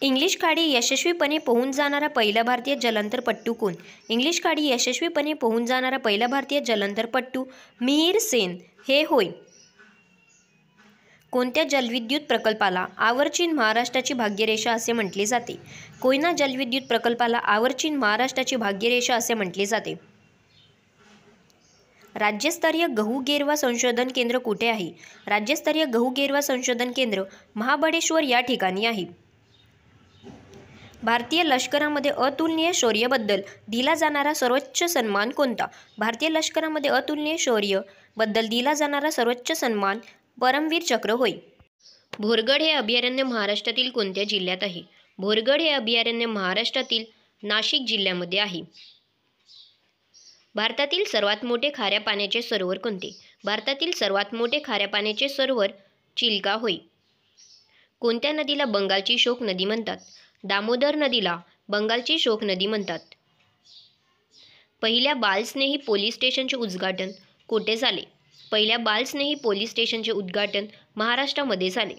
English खाडी यशस्वीपणे पोहून जाणारा पहिला भारतीय जलंतरपट्टू कोण? इंग्लिश खाडी यशस्वीपणे पोहून जाणारा पहिला भारतीय जलंतरपट्टू मिहिर सेन हे होय. कोणत्या जलविद्युत प्रकल्पाला आवर्चीन महाराष्ट्राची भाग्यरेषा असे म्हटले जाते? कोयना जलविद्युत प्रकल्पाला आवर्चीन महाराष्ट्राची भाग्यरेषा असे म्हटले जाते. राज्यस्तरीय गहू गेरवा संशोधन केंद्र कुठे आहे? राज्यस्तरीय गहू गेरवा संशोधन केंद्र महाबळेश्वर या ठिकाणी आहे. भारतीय लष्करामध्ये अतुलनीय शौर्याबद्दल दिला जाणारा सर्वोच्च सन्मान कोणता? भारतीय लष्करामध्ये अतुलनीय शौर्याबद्दल दिला जाणारा सर्वोच्च सन्मान परमवीर चक्र होय. भोरगड हे अभयारण्य महाराष्ट्रातील कोणत्या जिल्ह्यात आहे? भोरगड हे अभयारण्य महाराष्ट्रातील नाशिक जिल्ह्यामध्ये आहे. भारतातील सर्वात मोठे खाऱ्या पाण्याचे सरोवर कोणते? भारतातील सर्वात मोठे खाऱ्या पाण्याचे सरोवर चिल्का होय. कोणत्या नदीला बंगालची शोक नदी म्हणतात? दामोदर नदीला बंगालची शोक नदी म्हणतात. पहिल्या बालस्नेही पोलीस स्टेशनचे उद्घाटन कोठे झाले? पहिल्या बालस्नेही पोलीस स्टेशनचे उद्घाटन महाराष्ट्रामध्ये झाले.